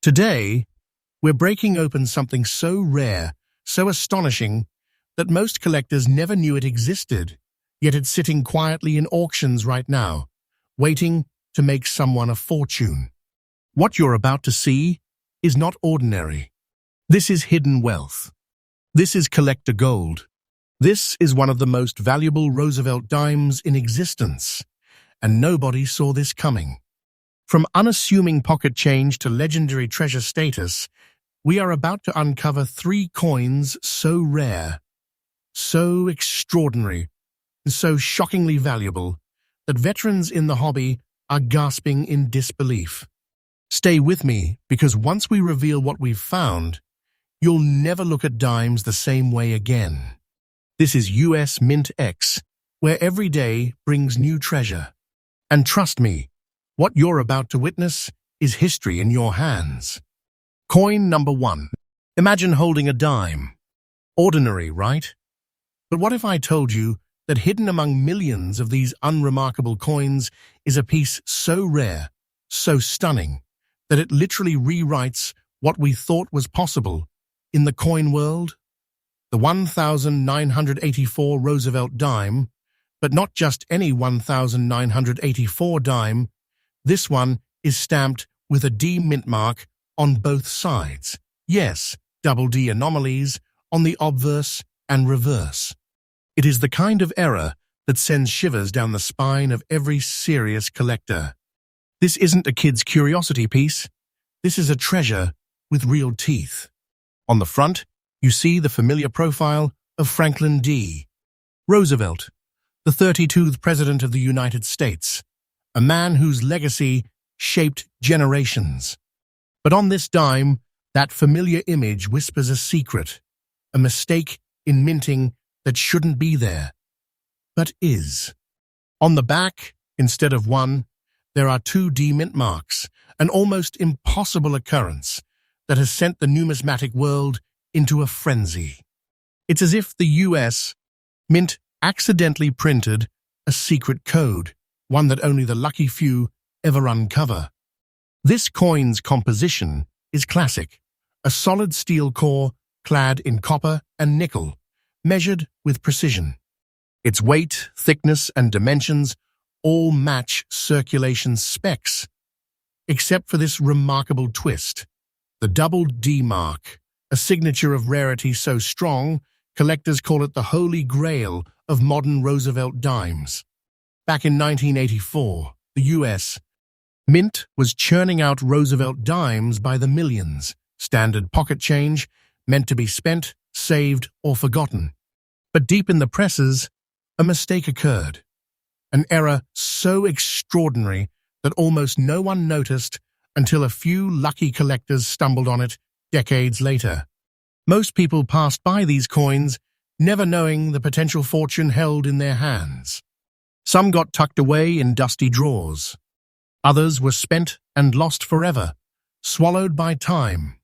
Today, we're breaking open something so rare, so astonishing, that most collectors never knew it existed, yet it's sitting quietly in auctions right now, waiting to make someone a fortune. What you're about to see is not ordinary. This is hidden wealth. This is collector gold. This is one of the most valuable Roosevelt dimes in existence, and nobody saw this coming. From unassuming pocket change to legendary treasure status, we are about to uncover 3 coins so rare, so extraordinary, and so shockingly valuable that veterans in the hobby are gasping in disbelief. Stay with me, because once we reveal what we've found, you'll never look at dimes the same way again. This is US MintX, where every day brings new treasure. And trust me, what you're about to witness is history in your hands. Coin number 1. Imagine holding a dime. Ordinary, right? But what if I told you that hidden among millions of these unremarkable coins is a piece so rare, so stunning, that it literally rewrites what we thought was possible in the coin world? The 1984 Roosevelt dime, but not just any 1984 dime. This one is stamped with a D mint mark on both sides. Yes, double D anomalies on the obverse and reverse. It is the kind of error that sends shivers down the spine of every serious collector. This isn't a kid's curiosity piece. This is a treasure with real teeth. On the front, you see the familiar profile of Franklin D. Roosevelt, the 32th President of the United States, a man whose legacy shaped generations. But on this dime, that familiar image whispers a secret, a mistake in minting that shouldn't be there, but is. On the back, instead of 1, there are 2 D mint marks, an almost impossible occurrence that has sent the numismatic world into a frenzy. It's as if the US Mint accidentally printed a secret code, one that only the lucky few ever uncover. This coin's composition is classic, a solid steel core clad in copper and nickel, measured with precision. Its weight, thickness, and dimensions all match circulation specs, except for this remarkable twist, the double D mark, a signature of rarity so strong, collectors call it the holy grail of modern Roosevelt dimes. Back in 1984, the US Mint was churning out Roosevelt dimes by the millions, standard pocket change, meant to be spent, saved, or forgotten. But deep in the presses, a mistake occurred. An error so extraordinary that almost no one noticed until a few lucky collectors stumbled on it decades later. Most people passed by these coins, never knowing the potential fortune held in their hands. Some got tucked away in dusty drawers. Others were spent and lost forever, swallowed by time.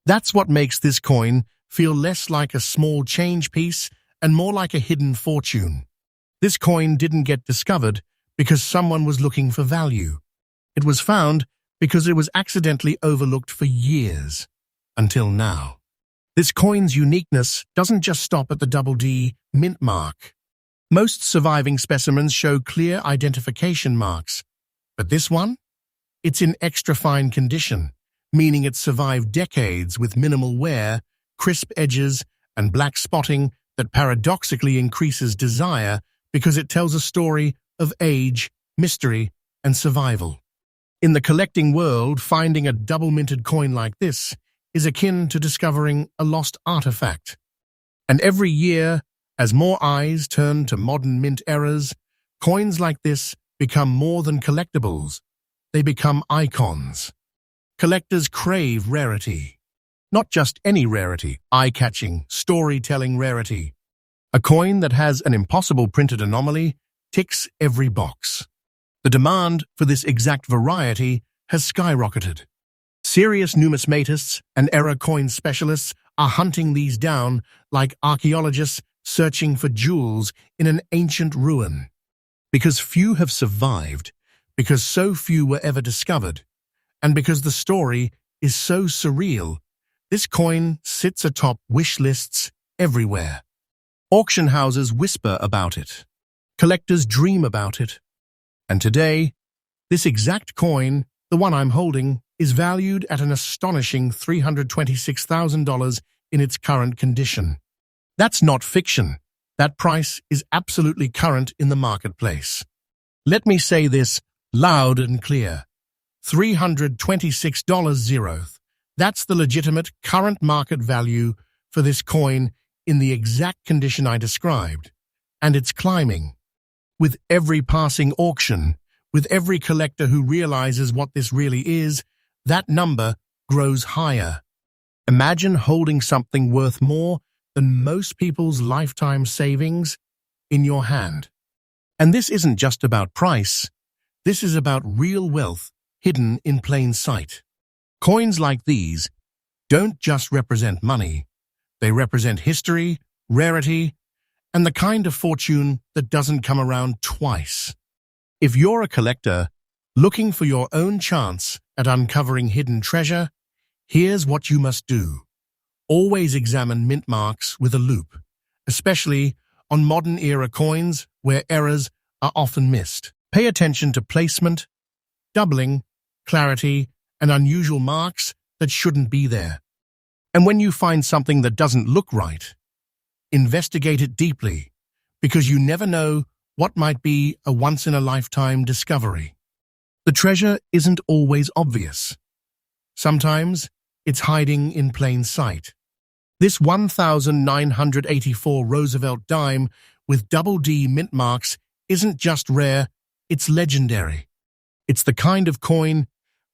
That's what makes this coin feel less like a small change piece and more like a hidden fortune. This coin didn't get discovered because someone was looking for value. It was found because it was accidentally overlooked for years, until now. This coin's uniqueness doesn't just stop at the double D mint mark. Most surviving specimens show clear identification marks, but this one? It's in extra fine condition, meaning it survived decades with minimal wear, crisp edges, and black spotting that paradoxically increases desire because it tells a story of age, mystery, and survival. In the collecting world, finding a double-minted coin like this is akin to discovering a lost artifact. And every year, as more eyes turn to modern mint eras, coins like this become more than collectibles. They become icons. Collectors crave rarity. Not just any rarity, eye-catching, storytelling rarity. A coin that has an impossible printed anomaly ticks every box. The demand for this exact variety has skyrocketed. Serious numismatists and error coin specialists are hunting these down like archaeologists searching for jewels in an ancient ruin. Because few have survived, because so few were ever discovered, and because the story is so surreal. This coin sits atop wish lists everywhere. Auction houses whisper about it. Collectors dream about it. And today, this exact coin, the one I'm holding, is valued at an astonishing $326,000 in its current condition. That's not fiction. That price is absolutely current in the marketplace. Let me say this loud and clear. $326. That's the legitimate current market value for this coin in the exact condition I described. And it's climbing. With every passing auction, with every collector who realizes what this really is, that number grows higher. Imagine holding something worth more than most people's lifetime savings in your hand. And this isn't just about price. This is about real wealth hidden in plain sight. Coins like these don't just represent money. They represent history, rarity, and the kind of fortune that doesn't come around twice. If you're a collector looking for your own chance at uncovering hidden treasure, here's what you must do. Always examine mint marks with a loupe, especially on modern-era coins where errors are often missed. Pay attention to placement, doubling, clarity, and unusual marks that shouldn't be there. And when you find something that doesn't look right, investigate it deeply, because you never know what might be a once-in-a-lifetime discovery. The treasure isn't always obvious. Sometimes it's hiding in plain sight. This 1984 Roosevelt dime with double D mint marks isn't just rare, it's legendary. It's the kind of coin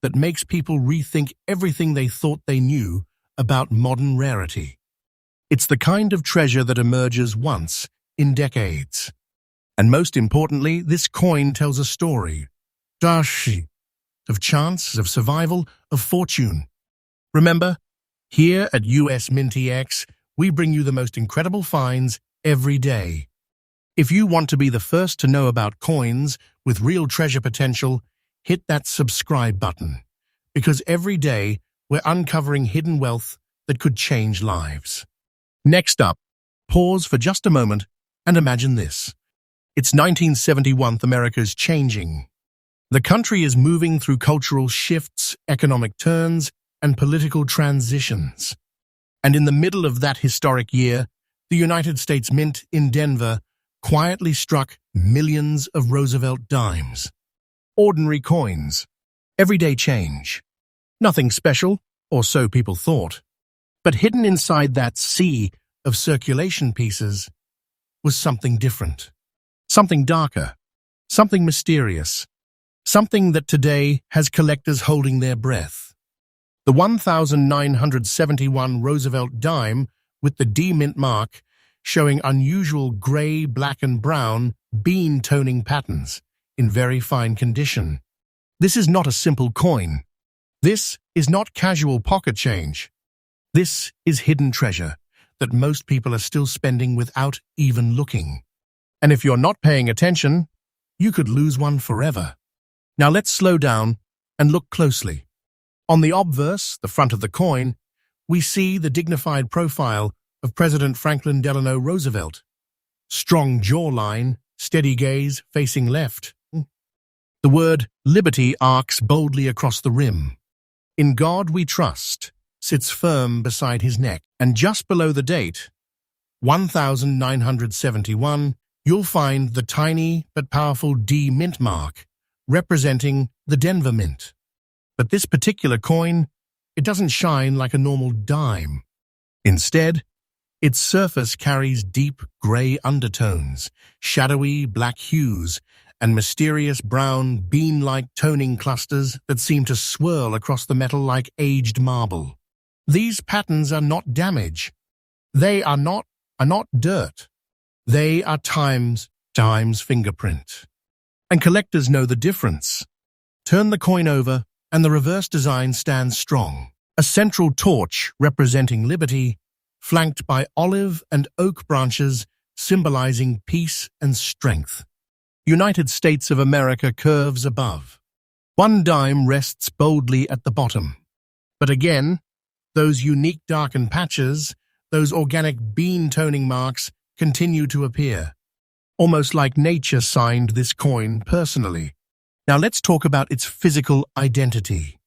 that makes people rethink everything they thought they knew about modern rarity. It's the kind of treasure that emerges once in decades. And most importantly, this coin tells a story. Of chance, of survival, of fortune. Remember, here at US MintX, we bring you the most incredible finds every day. If you want to be the first to know about coins with real treasure potential, hit that subscribe button. Because every day, we're uncovering hidden wealth that could change lives. Next up, pause for just a moment and imagine this. It's 1971, America's changing. The country is moving through cultural shifts, economic turns, and political transitions. And in the middle of that historic year, the United States Mint in Denver quietly struck millions of Roosevelt dimes. Ordinary coins. Everyday change. Nothing special, or so people thought. But hidden inside that sea of circulation pieces was something different. Something darker. Something mysterious. Something that today has collectors holding their breath. The 1971 Roosevelt dime with the D mint mark showing unusual gray, black and brown bean toning patterns in very fine condition. This is not a simple coin. This is not casual pocket change. This is hidden treasure that most people are still spending without even looking. And if you're not paying attention, you could lose one forever. Now let's slow down and look closely. On the obverse, the front of the coin, we see the dignified profile of President Franklin Delano Roosevelt. Strong jawline, steady gaze, facing left. The word liberty arcs boldly across the rim. In God we trust sits firm beside his neck, and just below the date, 1971, you'll find the tiny but powerful D mint mark, representing the Denver Mint. But this particular coin, it doesn't shine like a normal dime. Instead, its surface carries deep gray undertones, shadowy black hues, and mysterious brown bean-like toning clusters that seem to swirl across the metal like aged marble. These patterns are not damage. They are not dirt. They are time's fingerprint. And collectors know the difference. Turn the coin over, and the reverse design stands strong. A central torch representing liberty, flanked by olive and oak branches symbolizing peace and strength. United States of America curves above. One dime rests boldly at the bottom. But again, those unique darkened patches, those organic bean toning marks, continue to appear, almost like nature signed this coin personally. Now let's talk about its physical identity.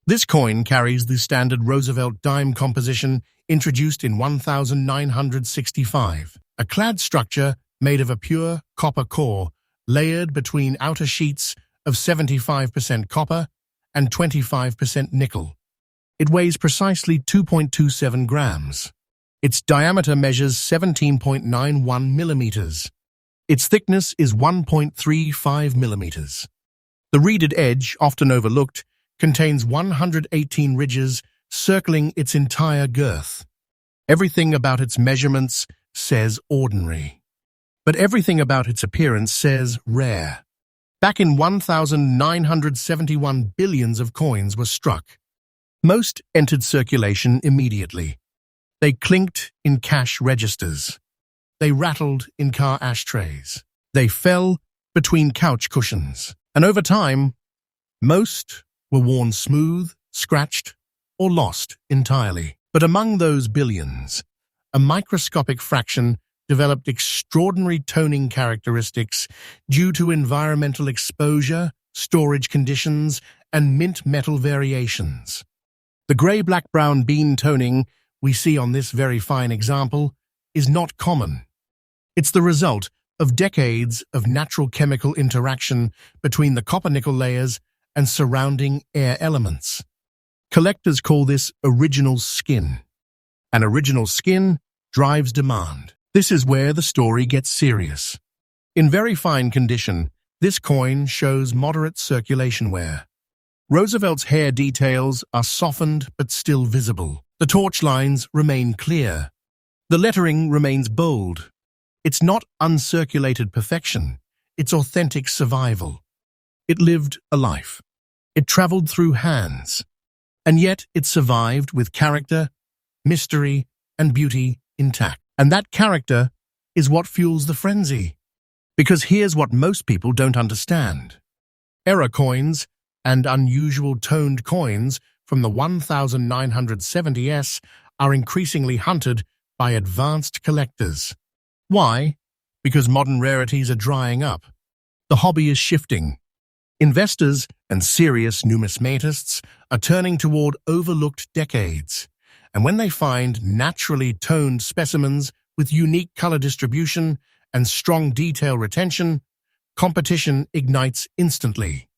This coin carries the standard Roosevelt dime composition introduced in 1965, a clad structure made of a pure copper core layered between outer sheets of 75% copper and 25% nickel. It weighs precisely 2.27 grams. Its diameter measures 17.91 millimeters. Its thickness is 1.35 millimeters. The reeded edge, often overlooked, contains 118 ridges circling its entire girth. Everything about its measurements says ordinary. But everything about its appearance says rare. Back in 1971, billions of coins were struck. Most entered circulation immediately. They clinked in cash registers. They rattled in car ashtrays. They fell between couch cushions. And over time, most were worn smooth, scratched, or lost entirely. But among those billions, a microscopic fraction developed extraordinary toning characteristics due to environmental exposure, storage conditions, and mint metal variations. The gray-black-brown bean toning we see on this very fine example is not common. It's the result of decades of natural chemical interaction between the copper-nickel layers and surrounding air elements. Collectors call this original skin. And original skin drives demand. This is where the story gets serious. In very fine condition, this coin shows moderate circulation wear. Roosevelt's hair details are softened but still visible. The torch lines remain clear. The lettering remains bold. It's not uncirculated perfection. It's authentic survival. It lived a life. It traveled through hands. And yet it survived with character, mystery, and beauty intact. And that character is what fuels the frenzy. Because here's what most people don't understand. Error coins and unusual toned coins from the 1970s are increasingly hunted by advanced collectors. Why? Because modern rarities are drying up. The hobby is shifting. Investors and serious numismatists are turning toward overlooked decades, and when they find naturally toned specimens with unique color distribution and strong detail retention, competition ignites instantly.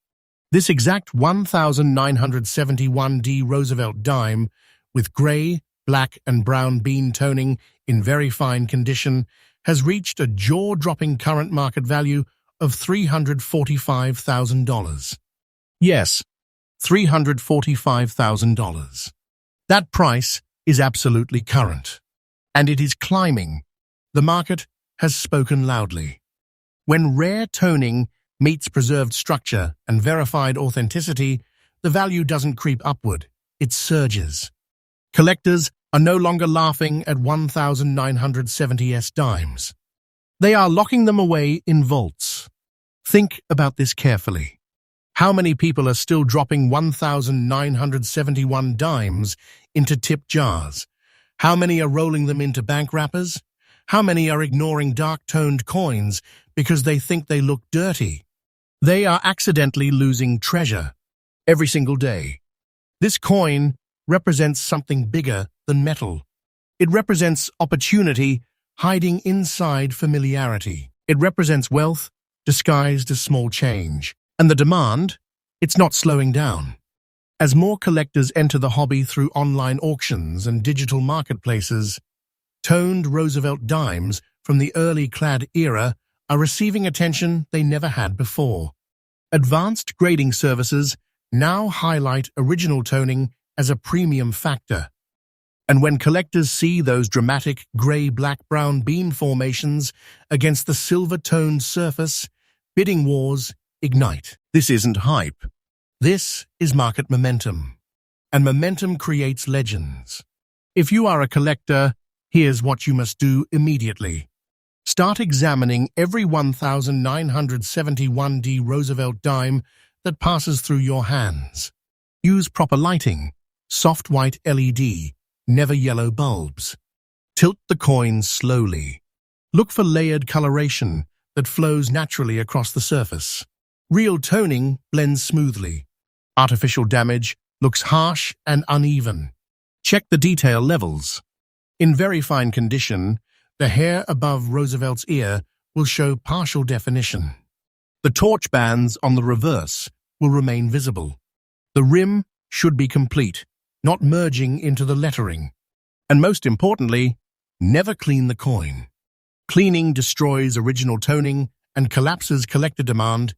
This exact 1971D Roosevelt dime, with gray, black, and brown bean toning in very fine condition, has reached a jaw-dropping current market value of $345,000. Yes, $345,000. That price is absolutely current. And it is climbing. The market has spoken loudly. When rare toning meets preserved structure and verified authenticity, the value doesn't creep upward, it surges. Collectors are no longer laughing at 1970s dimes. They are locking them away in vaults. Think about this carefully. How many people are still dropping 1971 dimes into tip jars? How many are rolling them into bank wrappers? How many are ignoring dark-toned coins because they think they look dirty? They are accidentally losing treasure every single day. This coin represents something bigger than metal. It represents opportunity hiding inside familiarity. It represents wealth disguised as small change. And the demand, it's not slowing down. As more collectors enter the hobby through online auctions and digital marketplaces, toned Roosevelt dimes from the early clad era are receiving attention they never had before. Advanced grading services now highlight original toning as a premium factor. And when collectors see those dramatic gray-black-brown bean formations against the silver-toned surface, bidding wars ignite. This isn't hype. This is market momentum. And momentum creates legends. If you are a collector, here's what you must do immediately. Start examining every 1971D Roosevelt dime that passes through your hands. Use proper lighting. soft white LED, never yellow bulbs. Tilt the coin slowly. Look for layered coloration that flows naturally across the surface. Real toning blends smoothly. Artificial damage looks harsh and uneven. Check the detail levels. In very fine condition, the hair above Roosevelt's ear will show partial definition. The torch bands on the reverse will remain visible. The rim should be complete, not merging into the lettering. And most importantly, never clean the coin. Cleaning destroys original toning and collapses collector demand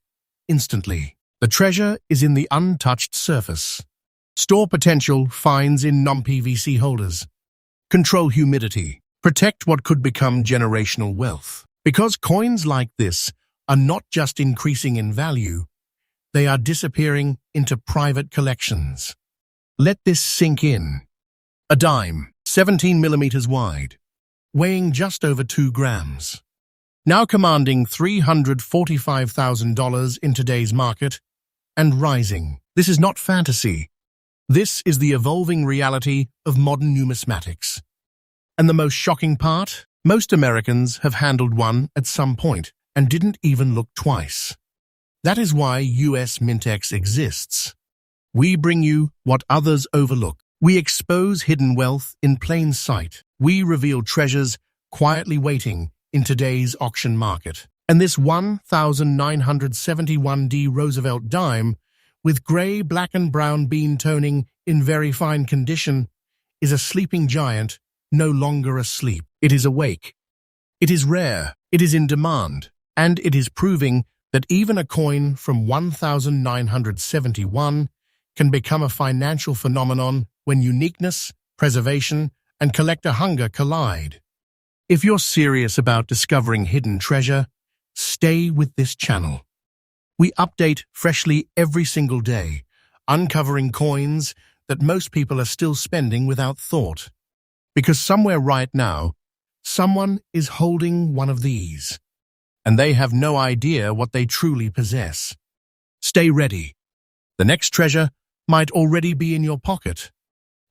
instantly. The treasure is in the untouched surface. Store potential finds in non-PVC holders. Control humidity. Protect what could become generational wealth. Because coins like this are not just increasing in value, they are disappearing into private collections. Let this sink in. A dime, 17 millimeters wide, weighing just over 2 grams. Now commanding $345,000 in today's market, and rising. This is not fantasy. This is the evolving reality of modern numismatics. And the most shocking part? Most Americans have handled one at some point and didn't even look twice. That is why US MintX exists. We bring you what others overlook. We expose hidden wealth in plain sight. We reveal treasures quietly waiting in today's auction market. And this 1971D Roosevelt dime, with gray, black and brown bean toning in very fine condition, is a sleeping giant, no longer asleep. It is awake. It is rare. It is in demand. And it is proving that even a coin from 1971 can become a financial phenomenon when uniqueness, preservation, and collector hunger collide. If you're serious about discovering hidden treasure, stay with this channel. We update freshly every single day, uncovering coins that most people are still spending without thought. Because somewhere right now, someone is holding one of these, and they have no idea what they truly possess. Stay ready. The next treasure might already be in your pocket.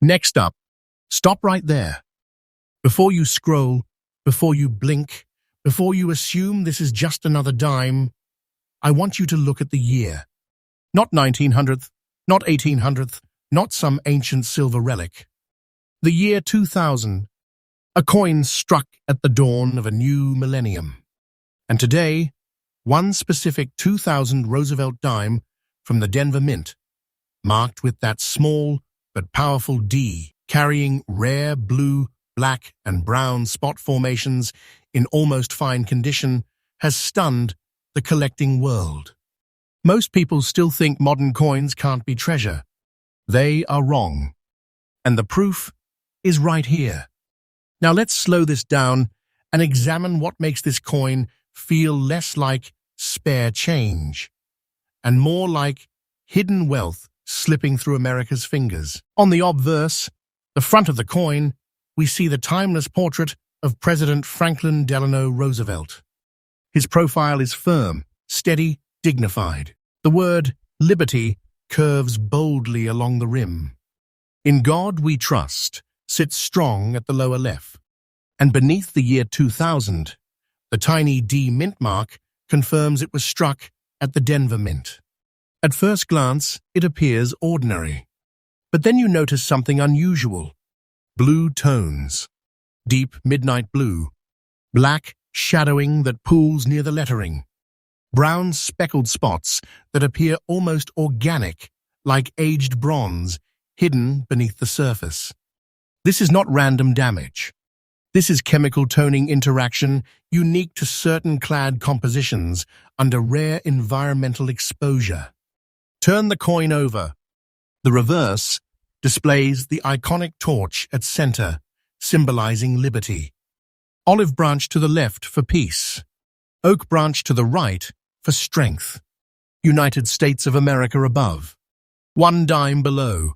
Next up, stop right there. Before you scroll, before you blink, before you assume this is just another dime, I want you to look at the year. Not 1900th, not 1800th, not some ancient silver relic. The year 2000, a coin struck at the dawn of a new millennium. And today, one specific 2000 Roosevelt dime from the Denver Mint, marked with that small but powerful D, carrying rare blue, black and brown spot formations in almost fine condition, has stunned the collecting world. Most people still think modern coins can't be treasure. They are wrong. And the proof is right here. Now let's slow this down and examine what makes this coin feel less like spare change and more like hidden wealth slipping through America's fingers. On the obverse, the front of the coin, we see the timeless portrait of President Franklin Delano Roosevelt. His profile is firm, steady, dignified. The word liberty curves boldly along the rim. In God we trust sits strong at the lower left. And beneath the year 2000, the tiny D mint mark confirms it was struck at the Denver Mint. At first glance, it appears ordinary. But then you notice something unusual. Blue tones, deep midnight blue, black shadowing that pools near the lettering, brown speckled spots that appear almost organic, like aged bronze, hidden beneath the surface. This is not random damage. This is chemical toning interaction unique to certain clad compositions under rare environmental exposure. Turn the coin over. The reverse displays the iconic torch at center, symbolizing liberty. Olive branch to the left for peace. Oak branch to the right for strength. United States of America above. One dime below.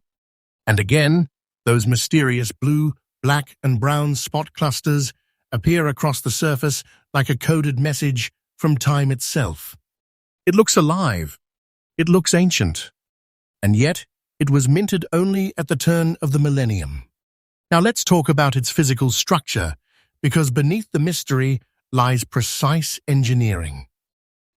And again, those mysterious blue, black and brown spot clusters appear across the surface like a coded message from time itself. It looks alive. It looks ancient. And yet, It was minted only at the turn of the millennium. Now let's talk about its physical structure, because beneath the mystery lies precise engineering.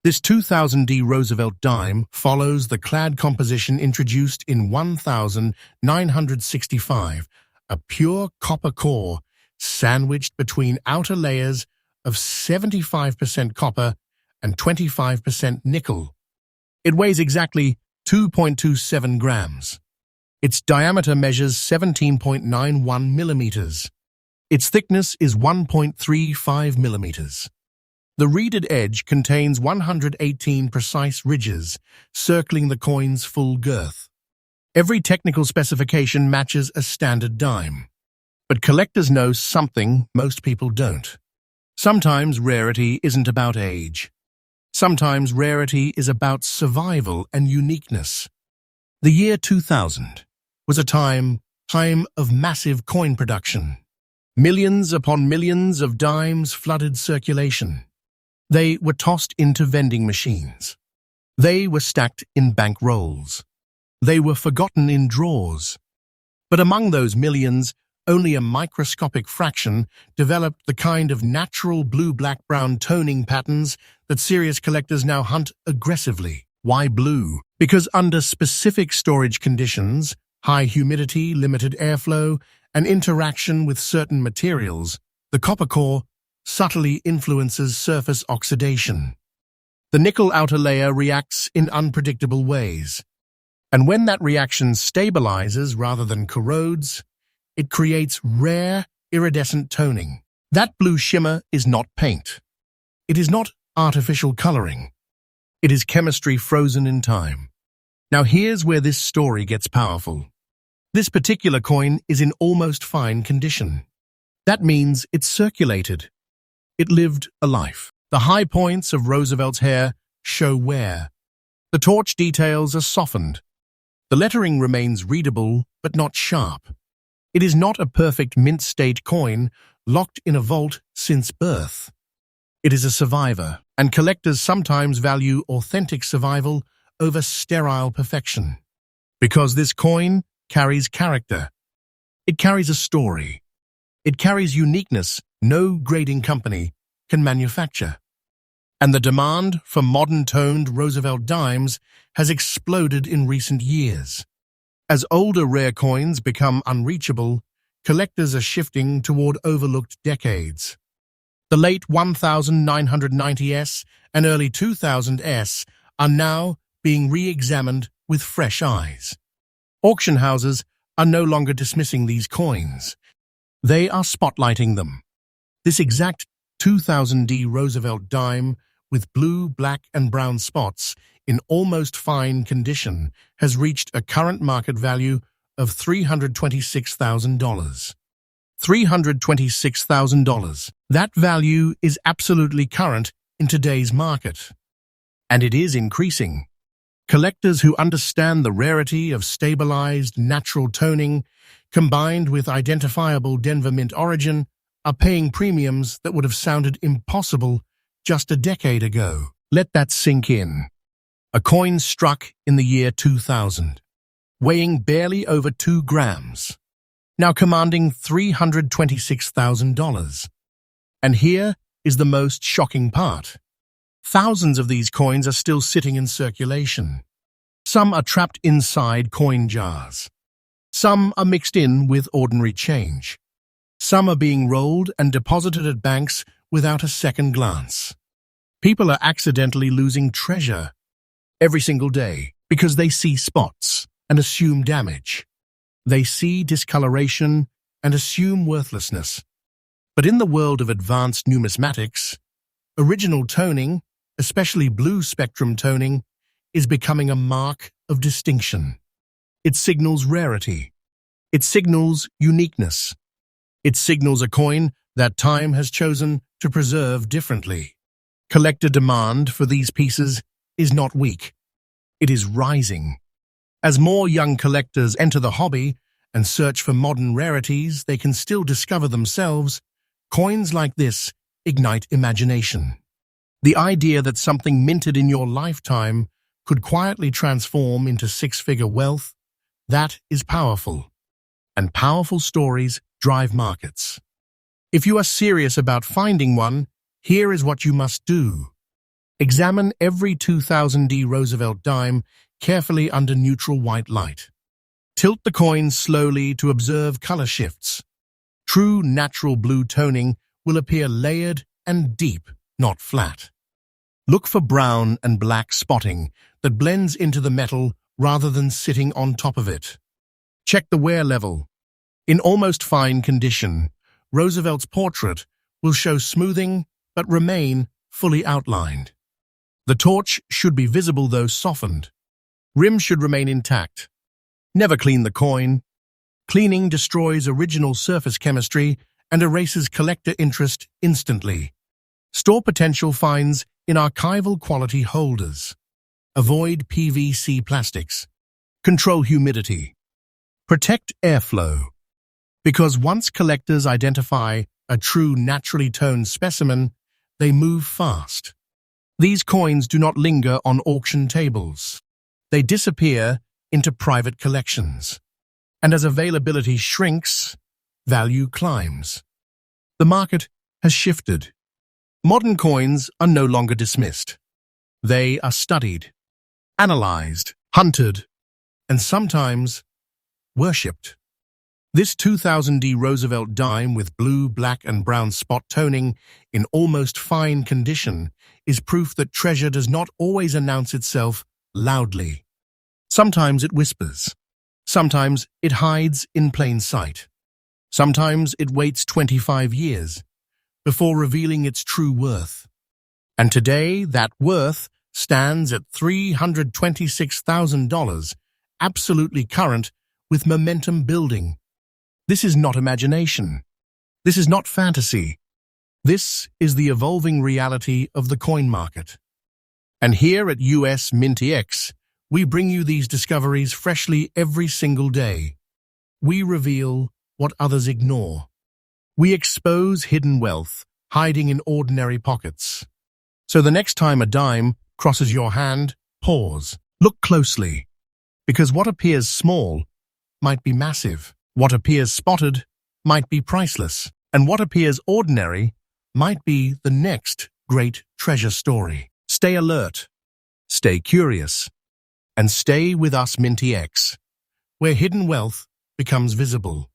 This 2000D Roosevelt dime follows the clad composition introduced in 1965, a pure copper core sandwiched between outer layers of 75% copper and 25% nickel. It weighs exactly 2.27 grams. Its diameter measures 17.91 millimeters. Its thickness is 1.35 millimeters. The reeded edge contains 118 precise ridges, circling the coin's full girth. Every technical specification matches a standard dime. But collectors know something most people don't. Sometimes rarity isn't about age. Sometimes rarity is about survival and uniqueness. The year 2000 was a time of massive coin production. Millions upon millions of dimes flooded circulation. They were tossed into vending machines. They were stacked in bank rolls. They were forgotten in drawers. But among those millions, only a microscopic fraction developed the kind of natural blue-black-brown toning patterns that serious collectors now hunt aggressively. Why blue? Because under specific storage conditions, high humidity, limited airflow, and interaction with certain materials, the copper core subtly influences surface oxidation. The nickel outer layer reacts in unpredictable ways. And when that reaction stabilizes rather than corrodes, it creates rare, iridescent toning. That blue shimmer is not paint. It is not artificial coloring. It is chemistry frozen in time. Now here's where this story gets powerful. This particular coin is in almost fine condition. That means it's circulated. It lived a life. The high points of Roosevelt's hair show wear. The torch details are softened. The lettering remains readable but not sharp. It is not a perfect mint-state coin locked in a vault since birth. It is a survivor, and collectors sometimes value authentic survival over sterile perfection. Because this coin carries character. It carries a story. It carries uniqueness no grading company can manufacture. And the demand for modern toned Roosevelt dimes has exploded in recent years. As older rare coins become unreachable, collectors are shifting toward overlooked decades. The late 1990s and early 2000s are now being re-examined with fresh eyes. Auction houses are no longer dismissing these coins. They are spotlighting them. This exact 2000D Roosevelt dime with blue, black, and brown spots in almost fine condition has reached a current market value of $326,000. $326,000. That value is absolutely current in today's market. And it is increasing. Collectors who understand the rarity of stabilized natural toning combined with identifiable Denver Mint origin are paying premiums that would have sounded impossible just a decade ago. Let that sink in. A coin struck in the year 2000, weighing barely over 2 grams, now commanding $326,000. And here is the most shocking part. Thousands of these coins are still sitting in circulation. Some are trapped inside coin jars. Some are mixed in with ordinary change. Some are being rolled and deposited at banks without a second glance. People are accidentally losing treasure every single day because they see spots and assume damage. They see discoloration and assume worthlessness. But in the world of advanced numismatics, original toning, especially blue spectrum toning, is becoming a mark of distinction. It signals rarity. It signals uniqueness. It signals a coin that time has chosen to preserve differently. Collector demand for these pieces is not weak. It is rising. As more young collectors enter the hobby and search for modern rarities they can still discover themselves, coins like this ignite imagination. The idea that something minted in your lifetime could quietly transform into six-figure wealth That is powerful, and powerful stories drive markets. If you are serious about finding one, here is what you must do. Examine every 2000D Roosevelt dime carefully under neutral white light. Tilt the coin slowly to observe color shifts. True natural blue toning will appear layered and deep, not flat. Look for brown and black spotting that blends into the metal rather than sitting on top of it. Check the wear level. In almost fine condition, Roosevelt's portrait will show smoothing but remain fully outlined. The torch should be visible though softened. Rim should remain intact. Never clean the coin. Cleaning destroys original surface chemistry and erases collector interest instantly. Store potential finds in archival quality holders. Avoid PVC plastics. Control humidity. Protect airflow. Because once collectors identify a true naturally toned specimen, they move fast. These coins do not linger on auction tables. They disappear into private collections. And as availability shrinks, value climbs. The market has shifted. Modern coins are no longer dismissed. They are studied, analyzed, hunted, and sometimes worshipped. This 2000D Roosevelt dime with blue, black, and brown spot toning in almost fine condition is proof that treasure does not always announce itself loudly. Sometimes it whispers. Sometimes it hides in plain sight. Sometimes it waits 25 years before revealing its true worth. And today, that worth stands at $326,000, absolutely current with momentum building. This is not imagination. This is not fantasy. This is the evolving reality of the coin market. And here at US MintX, we bring you these discoveries freshly every single day. We reveal what others ignore. We expose hidden wealth hiding in ordinary pockets. So the next time a dime crosses your hand, pause. Look closely, because what appears small might be massive. What appears spotted might be priceless, and what appears ordinary might be the next great treasure story. Stay alert, stay curious, and stay with us MintX, where hidden wealth becomes visible.